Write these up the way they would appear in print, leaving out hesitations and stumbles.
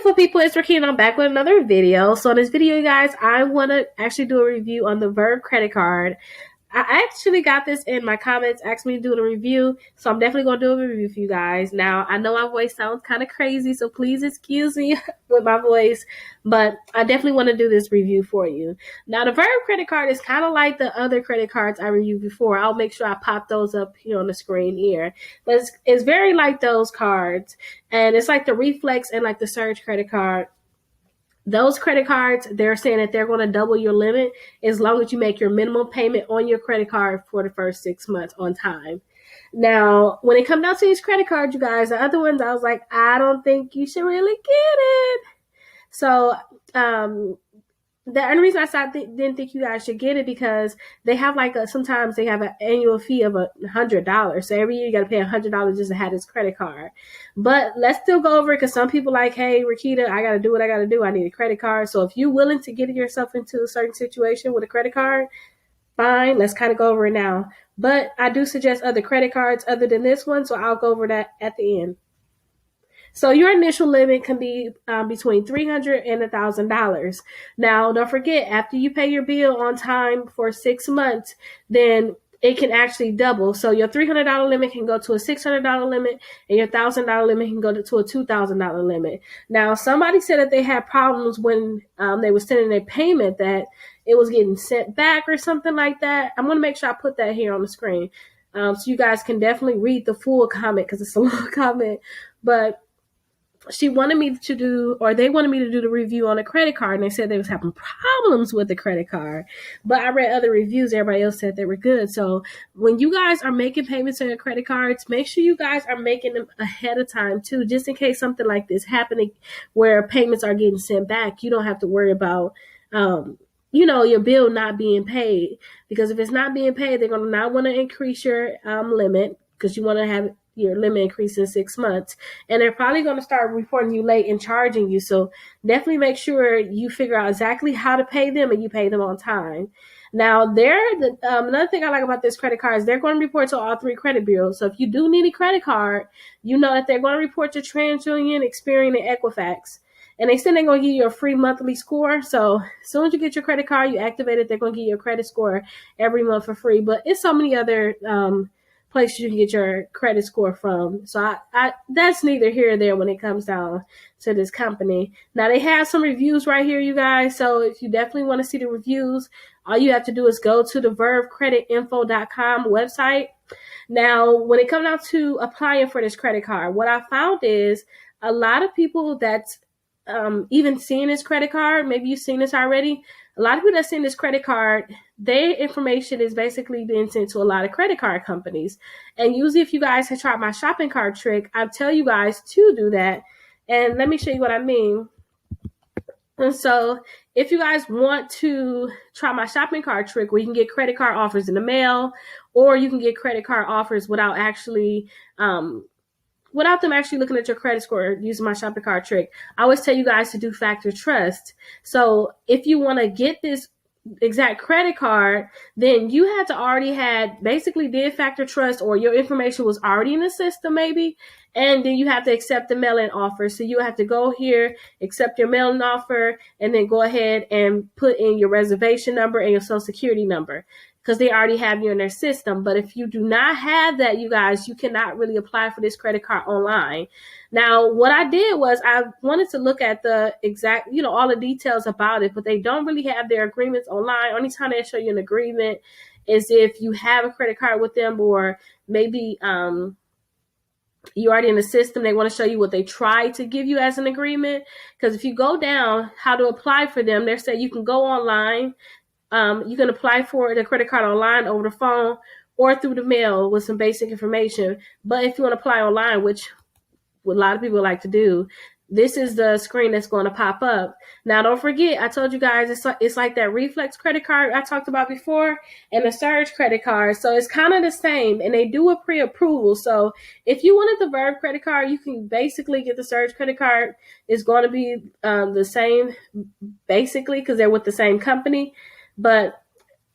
beautiful people, it's Rickita and I'm back with another video. So in this video, you guys, I want to actually do a review on the Verve credit card. I actually got this in my comments, asked me to do a review, so I'm definitely going to do a review for you guys. Now, I know my voice sounds kind of crazy, so please excuse me with my voice, but I definitely want to do this review for you. Now, the Verve credit card is kind of like the other credit cards I reviewed before. I'll make sure I pop those up here on the screen here. But it's very like those cards, and it's like the Reflex and like the Surge credit card. Those credit cards, they're saying that they're going to double your limit as long as you make your minimum payment on your credit card for the first 6 months on time. Now, when it comes down to these credit cards, you guys, the other ones, I was like, I don't think you should really get it. So, the only reason I didn't think you guys should get it because they have sometimes they have an annual fee of $100. So every year you got to pay $100 just to have this credit card. But let's still go over it because some people like, hey, Rickita, I got to do what I got to do. I need a credit card. So if you're willing to get yourself into a certain situation with a credit card, fine. Let's kind of go over it now. But I do suggest other credit cards other than this one. So I'll go over that at the end. So your initial limit can be between $300 and $1,000. Now, don't forget, after you pay your bill on time for 6 months, then it can actually double. So your $300 limit can go to a $600 limit, and your $1,000 limit can go to a $2,000 limit. Now, somebody said that they had problems when they were sending their payment, that it was getting sent back or something like that. I'm going to make sure I put that here on the screen so you guys can definitely read the full comment because it's a long comment. But they wanted me to do the review on a credit card, and they said they was having problems with the credit card. But I read other reviews. Everybody else said they were good. So when you guys are making payments on your credit cards, make sure you guys are making them ahead of time too, just in case something like this happening where payments are getting sent back. You don't have to worry about, your bill not being paid, because if it's not being paid, they're going to not want to increase your limit because you want to have your limit increase in 6 months, and they're probably going to start reporting you late and charging you. So definitely make sure you figure out exactly how to pay them and you pay them on time. Now, another thing I like about this credit card is they're going to report to all 3 credit bureaus. So if you do need a credit card, you know that they're going to report to TransUnion, Experian, and Equifax. And they said they're going to give you a free monthly score. So as soon as you get your credit card, you activate it, they're going to give you a credit score every month for free. But it's so many other places you can get your credit score from. So I that's neither here or there when it comes down to this company. Now, they have some reviews right here, you guys. So if you definitely want to see the reviews, all you have to do is go to the vervecreditinfo.com website. Now, when it comes down to applying for this credit card, what I found is a lot of people that's even seeing this credit card, maybe you've seen this already, a lot of people that seen this credit card, their information is basically being sent to a lot of credit card companies. And usually if you guys have tried my shopping cart trick, I tell you guys to do that. And let me show you what I mean. And so if you guys want to try my shopping cart trick where you can get credit card offers in the mail, or you can get credit card offers without them actually looking at your credit score using my shopping cart trick, I always tell you guys to do factor trust. So if you want to get this exact credit card, then you had to already did factor trust, or your information was already in the system maybe, and then you have to accept the mail-in offer. So you have to go here, accept your mail-in offer, and then go ahead and put in your reservation number and your social security number, because they already have you in their system. But if you do not have that, you guys, you cannot really apply for this credit card online. Now, what I did was I wanted to look at the exact, all the details about it, but they don't really have their agreements online. Only time they show you an agreement is if you have a credit card with them, or maybe you're already in the system. They want to show you what they try to give you as an agreement. Because if you go down how to apply for them, they say you can go online. You can apply for the credit card online, over the phone, or through the mail with some basic information. But if you want to apply online, which a lot of people like to do, this is the screen that's going to pop up. Now, don't forget, I told you guys it's like that Reflex credit card I talked about before, and the Surge credit card. So it's kind of the same, and they do a pre-approval. So if you wanted the Verve credit card, you can basically get the Surge credit card. It's going to be the same, basically, because they're with the same company. But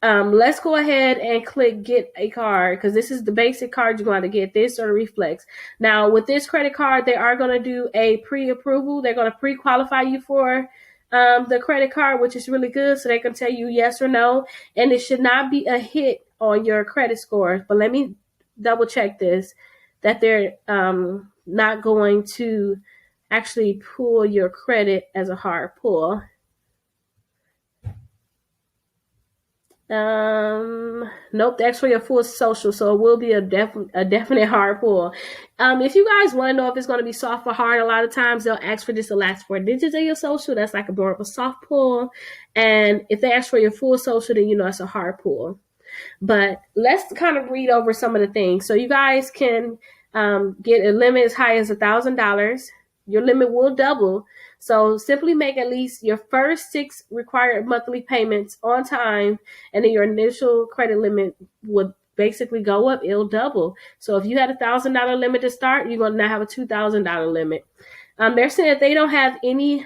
let's go ahead and click get a card, because this is the basic card you're going to get, this or the Reflex. Now with this credit card, they are going to do a pre-approval. They're going to pre-qualify you for the credit card, which is really good, so they can tell you yes or no, and it should not be a hit on your credit score. But let me double check this, that they're not going to actually pull your credit as a hard pull. Nope, that's for your full social, so it will be a definite hard pull. If you guys want to know if it's going to be soft or hard, a lot of times they'll ask for just the last 4 digits of your social. That's like more of a soft pull. And if they ask for your full social, then you know it's a hard pull. But let's kind of read over some of the things. So you guys can get a limit as high as $1,000. Your limit will double. So simply make at least your first 6 required monthly payments on time, and then your initial credit limit would basically go up. It'll double. So if you had $1,000 limit to start, you're going to now have a $2,000 limit. They're saying that they don't have any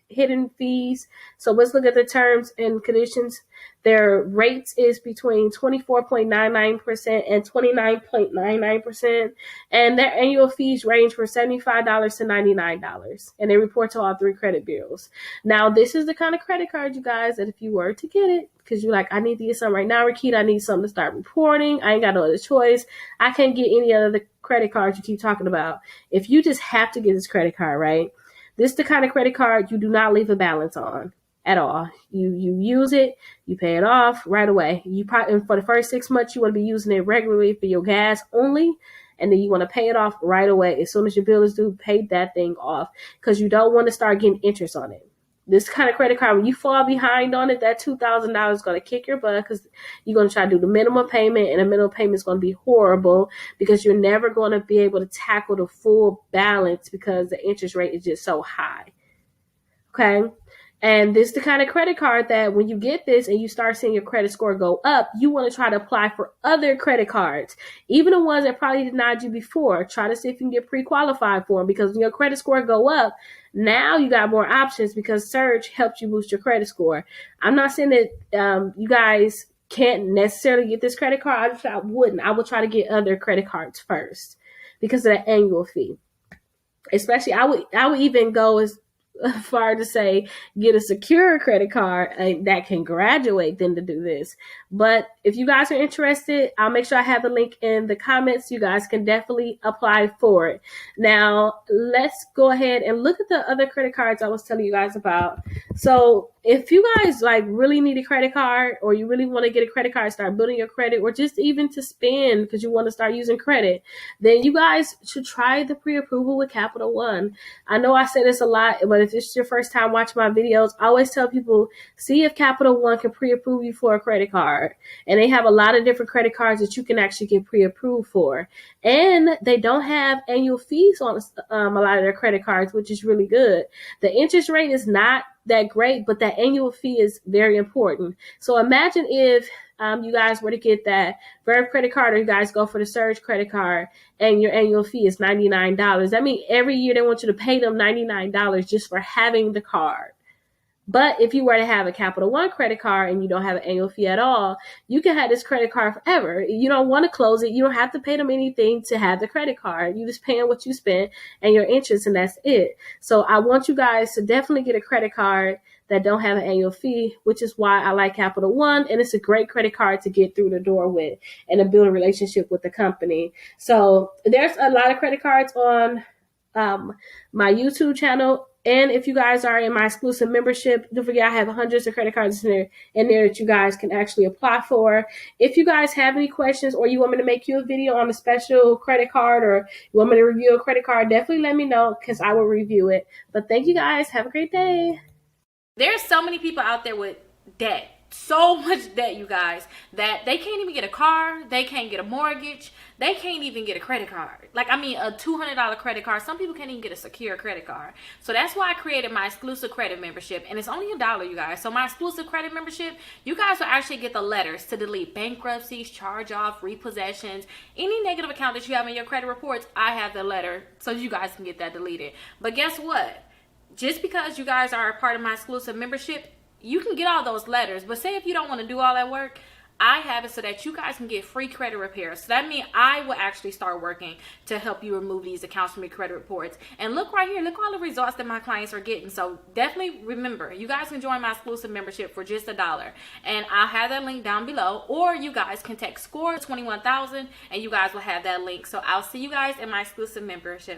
hidden fees. So let's look at the terms and conditions. Their rates is between 24.99% and 29.99%. And their annual fees range from $75 to $99. And they report to all 3 credit bureaus. Now, this is the kind of credit card, you guys, that if you were to get it, because you're like, I need to get something right now, Rickita, I need something to start reporting. I ain't got no other choice. I can't get any other credit cards you keep talking about. If you just have to get this credit card, right? This is the kind of credit card you do not leave a balance on at all. You use it, you pay it off right away. You probably, for the first 6 months, you want to be using it regularly for your gas only, and then you want to pay it off right away. As soon as your bill is due, pay that thing off, because you don't want to start getting interest on it. This kind of credit card, when you fall behind on it, that $2,000 is going to kick your butt, because you're going to try to do the minimum payment, and the minimum payment is going to be horrible, because you're never going to be able to tackle the full balance because the interest rate is just so high. Okay? And this is the kind of credit card that when you get this and you start seeing your credit score go up, you want to try to apply for other credit cards, even the ones that probably denied you before. Try to see if you can get pre-qualified for them, because when your credit score go up, now you got more options, because Surge helps you boost your credit score. I'm not saying that you guys can't necessarily get this credit card. I wouldn't. I would try to get other credit cards first because of the annual fee. Especially, I would even go as far to say get a secure credit card that can graduate than to do this. But if you guys are interested, I'll make sure I have the link in the comments. You guys can definitely apply for it. Now let's go ahead and look at the other credit cards I was telling you guys about. So if you guys like really need a credit card, or you really want to get a credit card, start building your credit, or just even to spend because you want to start using credit, then you guys should try the pre-approval with Capital One. I know I say this a lot, but if it's your first time watching my videos, I always tell people, see if Capital One can pre-approve you for a credit card. And they have a lot of different credit cards that you can actually get pre-approved for. And they don't have annual fees on a lot of their credit cards, which is really good. The interest rate is not that great, but that annual fee is very important. So imagine if you guys were to get that Verve credit card, or you guys go for the Surge credit card, and your annual fee is $99. That means every year they want you to pay them $99 just for having the card. But if you were to have a Capital One credit card and you don't have an annual fee at all, you can have this credit card forever. You don't want to close it. You don't have to pay them anything to have the credit card. You just paying what you spend and your interest, and that's it. So I want you guys to definitely get a credit card that don't have an annual fee, which is why I like Capital One. And it's a great credit card to get through the door with and to build a relationship with the company. So there's a lot of credit cards on my YouTube channel. And if you guys are in my exclusive membership, don't forget I have hundreds of credit cards in there that you guys can actually apply for. If you guys have any questions, or you want me to make you a video on a special credit card, or you want me to review a credit card, definitely let me know, because I will review it. But thank you guys. Have a great day. There's so many people out there with debt. So much debt, you guys, that they can't even get a car, they can't get a mortgage, they can't even get a credit card. Like, I mean, a $200 credit card. Some people can't even get a secure credit card. So that's why I created my exclusive credit membership, and it's only $1, you guys. So my exclusive credit membership, you guys will actually get the letters to delete bankruptcies, charge off, repossessions, any negative account that you have in your credit reports. I have the letter so you guys can get that deleted. But guess what? Just because you guys are a part of my exclusive membership, you can get all those letters, but say if you don't want to do all that work, I have it so that you guys can get free credit repair. So that means I will actually start working to help you remove these accounts from your credit reports. And look right here, look all the results that my clients are getting. So definitely remember, you guys can join my exclusive membership for just $1. And I'll have that link down below. Or you guys can text SCORE 21,000 and you guys will have that link. So I'll see you guys in my exclusive membership.